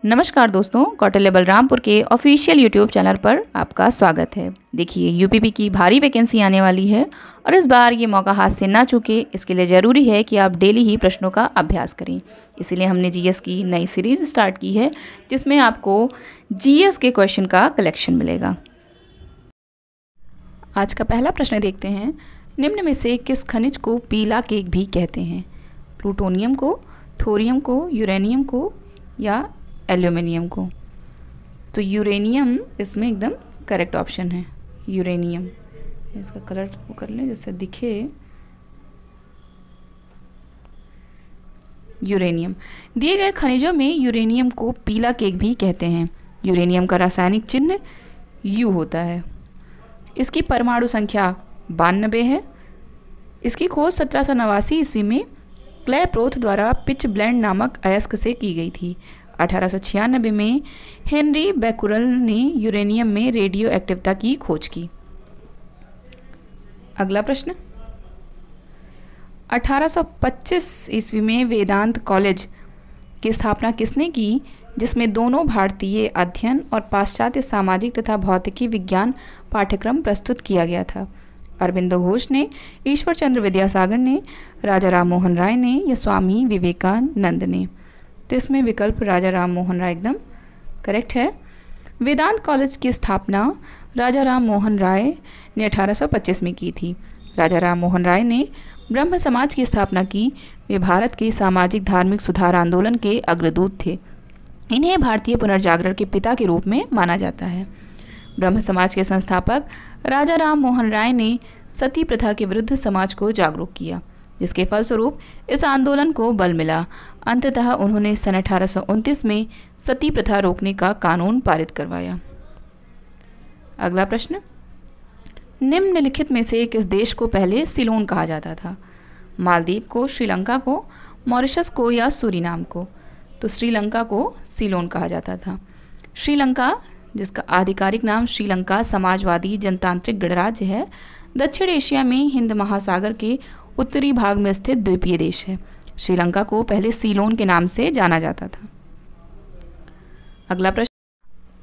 नमस्कार दोस्तों, कौटिल्य बलरामपुर के ऑफिशियल यूट्यूब चैनल पर आपका स्वागत है। देखिए, यूपीपी की भारी वैकेंसी आने वाली है और इस बार ये मौका हाथ से ना चूके, इसके लिए ज़रूरी है कि आप डेली ही प्रश्नों का अभ्यास करें। इसीलिए हमने जीएस की नई सीरीज़ स्टार्ट की है जिसमें आपको जीएस के क्वेश्चन का कलेक्शन मिलेगा। आज का पहला प्रश्न देखते हैं। निम्न में से किस खनिज को पीला केक भी कहते हैं? प्लूटोनियम को, थोरियम को, यूरेनियम को या एल्यूमिनियम को? तो यूरेनियम इसमें एकदम करेक्ट ऑप्शन है। यूरेनियम, इसका कलर वो कर लें जैसे दिखे। यूरेनियम, दिए गए खनिजों में यूरेनियम को पीला केक भी कहते हैं। यूरेनियम का रासायनिक चिन्ह यू होता है। इसकी परमाणु संख्या 92 है। इसकी खोज 1789 ईस्वी में क्लेप्रोथ द्वारा पिच ब्लेंड नामक अयस्क से की गई थी। 1896 में हेनरी बैकुरल ने यूरेनियम में रेडियो एक्टिविटी की खोज की। अगला प्रश्न, 1825 ईस्वी में वेदांत कॉलेज की स्थापना किसने की, जिसमें दोनों भारतीय अध्ययन और पाश्चात्य सामाजिक तथा भौतिकी विज्ञान पाठ्यक्रम प्रस्तुत किया गया था? अरविंदो घोष ने, ईश्वर चंद्र विद्यासागर ने, राजा राम मोहन राय ने या स्वामी विवेकानंद ने? तो इसमें विकल्प राजा राम मोहन राय एकदम करेक्ट है। वेदांत कॉलेज की स्थापना राजा राम मोहन राय ने 1825 में की थी। राजा राम मोहन राय ने ब्रह्म समाज की स्थापना की। वे भारत के सामाजिक धार्मिक सुधार आंदोलन के अग्रदूत थे। इन्हें भारतीय पुनर्जागरण के पिता के रूप में माना जाता है। ब्रह्म समाज के संस्थापक राजा राम मोहन राय ने सती प्रथा के विरुद्ध समाज को जागरूक किया, जिसके फलस्वरूप इस आंदोलन को बल मिला। अंततः उन्होंने सन 1829 में सती प्रथा रोकने का कानून पारित करवाया। अगला प्रश्न, निम्नलिखित में से किस देश को पहले सिलोन कहा जाता था? मालदीव को, श्रीलंका को, मॉरिशस को या सूरीनाम को? तो श्रीलंका को सिलोन कहा जाता था। श्रीलंका, जिसका आधिकारिक नाम श्रीलंका समाजवादी जनतांत्रिक गणराज्य है, दक्षिण एशिया में हिंद महासागर के उत्तरी भाग में स्थित द्वीपीय देश है। श्रीलंका को पहले सीलोन के नाम से जाना जाता था। अगला प्रश्न,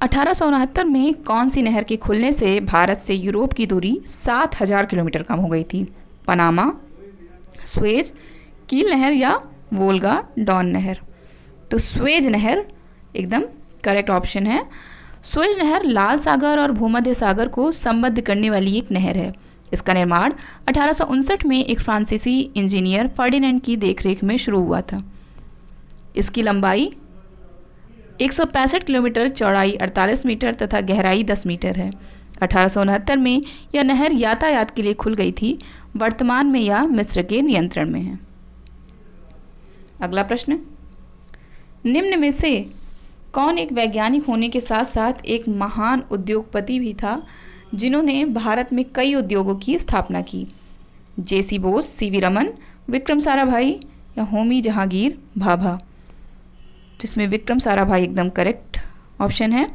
1869 में कौन सी नहर के खुलने से भारत से यूरोप की दूरी 7000 किलोमीटर कम हो गई थी? पनामा, स्वेज, कील नहर या वोल्गा डॉन नहर? तो स्वेज नहर एकदम करेक्ट ऑप्शन है। स्वेज नहर लाल सागर और भूमध्य सागर को संबद्ध करने वाली एक नहर है। इसका निर्माण 1859 में एक फ्रांसीसी इंजीनियर फर्डिनेंड की देखरेख में शुरू हुआ था। इसकी लंबाई 165 किलोमीटर, चौड़ाई 48 मीटर तथा गहराई 10 मीटर है। 1869 में यह नहर यातायात के लिए खुल गई थी। वर्तमान में यह मिस्र के नियंत्रण में है। अगला प्रश्न, निम्न में से कौन एक वैज्ञानिक होने के साथ साथ एक महान उद्योगपति भी था जिन्होंने भारत में कई उद्योगों की स्थापना की? जेसी बोस, सीवी रमन, विक्रम साराभाई या होमी जहांगीर भाभा? जिसमें विक्रम साराभाई एकदम करेक्ट ऑप्शन है।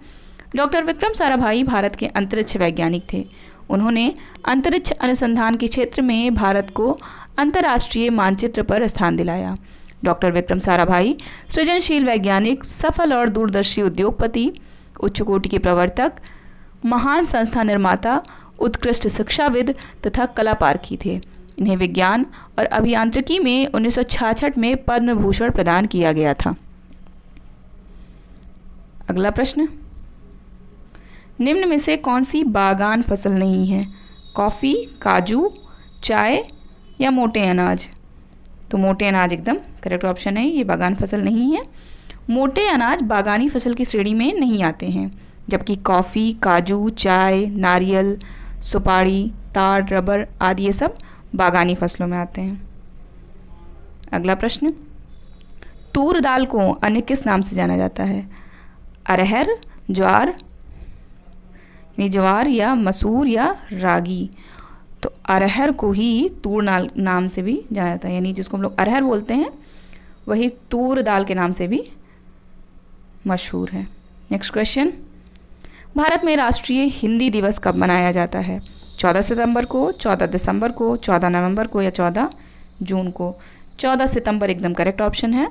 डॉक्टर विक्रम साराभाई भारत के अंतरिक्ष वैज्ञानिक थे। उन्होंने अंतरिक्ष अनुसंधान के क्षेत्र में भारत को अंतर्राष्ट्रीय मानचित्र पर स्थान दिलाया। डॉक्टर विक्रम साराभाई सृजनशील वैज्ञानिक, सफल और दूरदर्शी उद्योगपति, उच्च कोटि के प्रवर्तक, महान संस्था निर्माता, उत्कृष्ट शिक्षाविद तथा कलापारखी थे। इन्हें विज्ञान और अभियांत्रिकी में 1966 में पद्म भूषण प्रदान किया गया था। अगला प्रश्न, निम्न में से कौन सी बागान फसल नहीं है? कॉफ़ी, काजू, चाय या मोटे अनाज? तो मोटे अनाज एकदम करेक्ट ऑप्शन है। ये बागान फसल नहीं है। मोटे अनाज बागानी फसल की श्रेणी में नहीं आते हैं, जबकि कॉफ़ी, काजू, चाय, नारियल, सुपारी, ताड़, रबर आदि ये सब बागानी फसलों में आते हैं। अगला प्रश्न, तूर दाल को अन्य किस नाम से जाना जाता है? अरहर, ज्वार, यानी ज्वार या मसूर या रागी? तो अरहर को ही तूर नाम से भी जाना जाता है, यानी जिसको हम लोग अरहर बोलते हैं वही तूर दाल के नाम से भी मशहूर है। नेक्स्ट क्वेश्चन, भारत में राष्ट्रीय हिंदी दिवस कब मनाया जाता है? 14 सितंबर को, 14 दिसंबर को, 14 नवंबर को या 14 जून को? 14 सितंबर एकदम करेक्ट ऑप्शन है।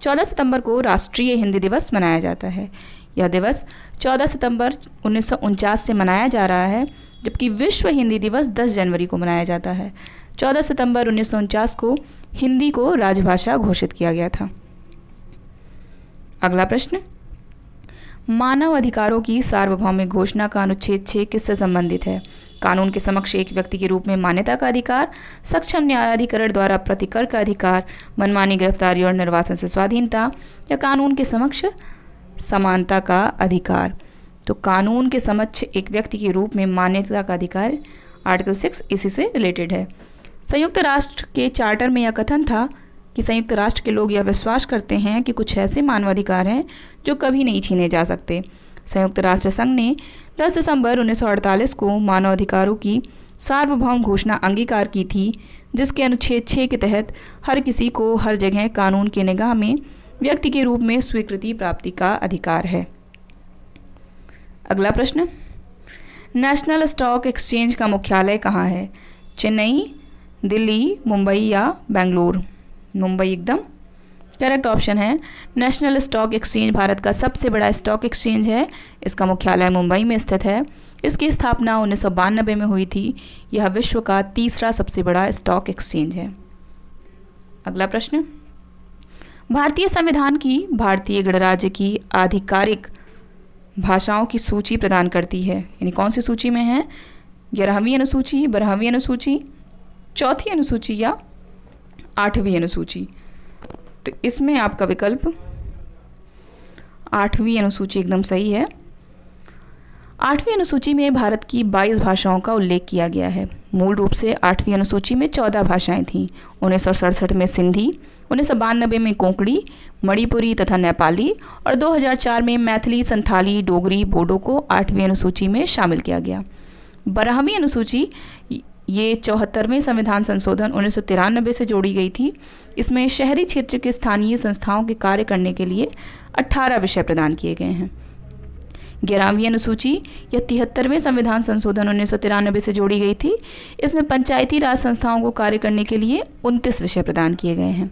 14 सितंबर को राष्ट्रीय हिंदी दिवस मनाया जाता है। यह दिवस 14 सितंबर 1949 से मनाया जा रहा है, जबकि विश्व हिंदी दिवस 10 जनवरी को मनाया जाता है। 14 सितंबर 1949 को हिंदी को राजभाषा घोषित किया गया था। अगला प्रश्न, मानव अधिकारों की सार्वभौमिक घोषणा का अनुच्छेद 6 किससे संबंधित है? कानून के समक्ष एक व्यक्ति के रूप में मान्यता का अधिकार, सक्षम न्यायाधिकरण द्वारा प्रतिकर का अधिकार, मनमानी गिरफ्तारी और निर्वासन से स्वाधीनता, या कानून के समक्ष समानता का अधिकार? तो कानून के समक्ष एक व्यक्ति के रूप में मान्यता का अधिकार, आर्टिकल 6 इसी से रिलेटेड है। संयुक्त राष्ट्र के चार्टर में यह कथन था कि संयुक्त राष्ट्र के लोग यह विश्वास करते हैं कि कुछ ऐसे मानवाधिकार हैं जो कभी नहीं छीने जा सकते। संयुक्त राष्ट्र संघ ने 10 दिसंबर 1948 को मानवाधिकारों की सार्वभौम घोषणा अंगीकार की थी, जिसके अनुच्छेद 6 के तहत हर किसी को हर जगह कानून के निगाह में व्यक्ति के रूप में स्वीकृति प्राप्ति का अधिकार है। अगला प्रश्न, नेशनल स्टॉक एक्सचेंज का मुख्यालय कहाँ है? चेन्नई, दिल्ली, मुंबई या बेंगलुरु? मुंबई एकदम करेक्ट ऑप्शन है। नेशनल स्टॉक एक्सचेंज भारत का सबसे बड़ा स्टॉक एक्सचेंज है। इसका मुख्यालय मुंबई में स्थित है। इसकी स्थापना 1992 में हुई थी। यह विश्व का तीसरा सबसे बड़ा स्टॉक एक्सचेंज है। अगला प्रश्न, भारतीय संविधान की भारतीय गणराज्य की आधिकारिक भाषाओं की सूची प्रदान करती है, यानी कौन सी सूची में है? 11वीं अनुसूची, 12वीं अनुसूची, 4थी अनुसूची या 8वीं अनुसूची? तो इसमें आपका विकल्प 8वीं अनुसूची एकदम सही है। 8वीं अनुसूची में भारत की 22 भाषाओं का उल्लेख किया गया है। मूल रूप से 8वीं अनुसूची में 14 भाषाएं थीं। 1967 में सिंधी, 1992 में कोंकणी, मणिपुरी तथा नेपाली और 2004 में मैथिली, संथाली, डोगरी, बोडो को 8वीं अनुसूची में शामिल किया गया। 12वीं अनुसूची ये 74वें संविधान संशोधन 1993 से जोड़ी गई थी। इसमें शहरी क्षेत्र के स्थानीय संस्थाओं के कार्य करने के लिए 18 विषय प्रदान किए गए हैं। 11वीं अनुसूची यह 73वें संविधान संशोधन 1993 से जोड़ी गई थी। इसमें पंचायती राज संस्थाओं को कार्य करने के लिए 29 विषय प्रदान किए गए हैं।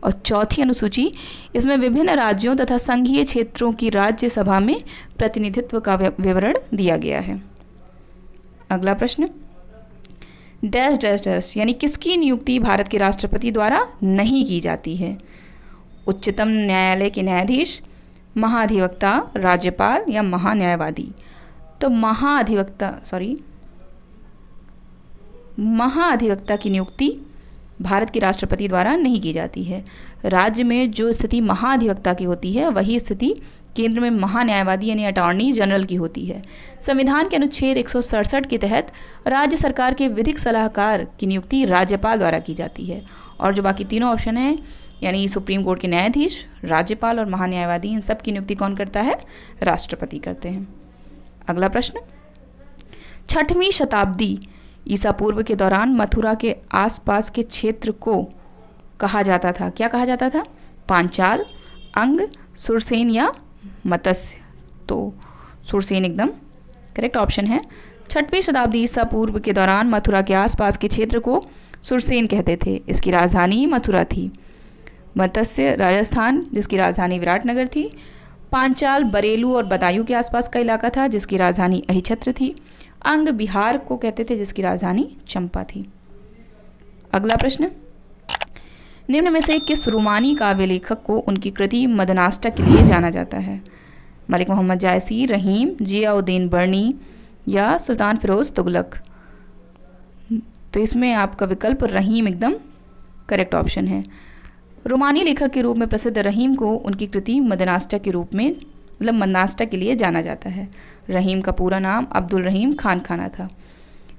और 4थी अनुसूची इसमें विभिन्न राज्यों तथा संघीय क्षेत्रों की राज्यसभा में प्रतिनिधित्व का विवरण दिया गया है। अगला प्रश्न, डैश डैश डैश यानी किसकी नियुक्ति भारत के राष्ट्रपति द्वारा नहीं की जाती है? उच्चतम न्यायालय के न्यायाधीश, महाधिवक्ता, राज्यपाल या महान्यायवादी? तो महाधिवक्ता की नियुक्ति भारत के राष्ट्रपति द्वारा नहीं की जाती है। राज्य में जो स्थिति महाधिवक्ता की होती है वही स्थिति केंद्र में महान्यायवादी यानी अटॉर्नी जनरल की होती है। संविधान के अनुच्छेद 167 के तहत राज्य सरकार के विधिक सलाहकार की नियुक्ति राज्यपाल द्वारा की जाती है। और जो बाकी तीनों ऑप्शन हैं यानी सुप्रीम कोर्ट के न्यायाधीश, राज्यपाल और महान्यायवादी, इन सब की नियुक्ति कौन करता है? राष्ट्रपति करते हैं। अगला प्रश्न, 6वीं शताब्दी ईसा पूर्व के दौरान मथुरा के आसपास के क्षेत्र को कहा जाता था, क्या कहा जाता था? पांचाल, अंग, सुरसेन या मत्स्य? तो सुरसेन एकदम करेक्ट ऑप्शन है। 6वीं शताब्दी ईसा पूर्व के दौरान मथुरा के आसपास के क्षेत्र को सुरसेन कहते थे। इसकी राजधानी मथुरा थी। मत्स्य राजस्थान, जिसकी राजधानी विराटनगर थी। पांचाल बरेलू और बदायूं के आसपास का इलाका था, जिसकी राजधानी अहिछत्र थी। अंग बिहार को कहते थे, जिसकी राजधानी चंपा थी। अगला प्रश्न, निम्न में से किस रूमानी काव्य लेखक को उनकी कृति मदनाष्टक के लिए जाना जाता है? मलिक मोहम्मद जायसी, रहीम, जियाउद्दीन बर्नी या सुल्तान फिरोज तुगलक? तो इसमें आपका विकल्प रहीम एकदम करेक्ट ऑप्शन है। रोमानी लेखक के रूप में प्रसिद्ध रहीम को उनकी कृति मदनाष्टक के रूप में मदनाष्टक के लिए जाना जाता है। रहीम का पूरा नाम अब्दुल रहीम खान खाना था।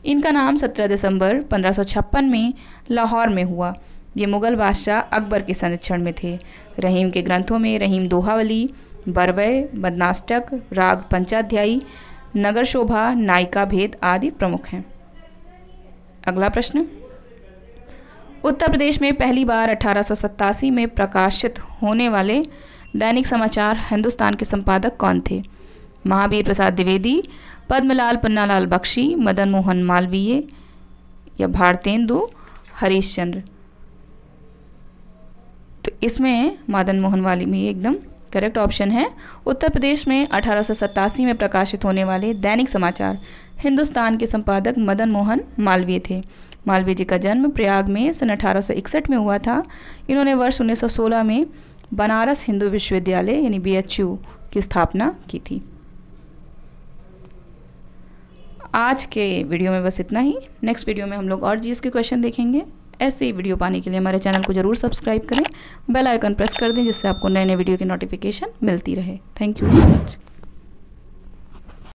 इनका नाम 17 दिसंबर 1556 में लाहौर में हुआ। ये मुग़ल बादशाह अकबर के संरक्षण में थे। रहीम के ग्रंथों में रहीम दोहावली, बरवय, मदनाष्टक, राग पंचाध्यायी, नगर शोभा, नायिका भेद आदि प्रमुख हैं। अगला प्रश्न, उत्तर प्रदेश में पहली बार 1887 में प्रकाशित होने वाले दैनिक समाचार हिंदुस्तान के संपादक कौन थे? महावीर प्रसाद द्विवेदी, पद्मलाल पन्नालाल बख्शी, मदन मोहन मालवीय या भारतेंदु हरीशचंद्र? तो इसमें मदन मोहन वाल्मीकि एकदम करेक्ट ऑप्शन है। उत्तर प्रदेश में 1887 में प्रकाशित होने वाले दैनिक समाचार हिंदुस्तान के संपादक मदन मोहन मालवीय थे। मालवीय जी का जन्म प्रयाग में सन 1861 में हुआ था। इन्होंने वर्ष 1916 में बनारस हिंदू विश्वविद्यालय यानी BHU की स्थापना की थी। आज के वीडियो में बस इतना ही। नेक्स्ट वीडियो में हम लोग और जीएस के क्वेश्चन देखेंगे। ऐसे ही वीडियो पाने के लिए हमारे चैनल को ज़रूर सब्सक्राइब करें, बेल आइकन प्रेस कर दें जिससे आपको नए नए वीडियो की नोटिफिकेशन मिलती रहे। Thank you so much.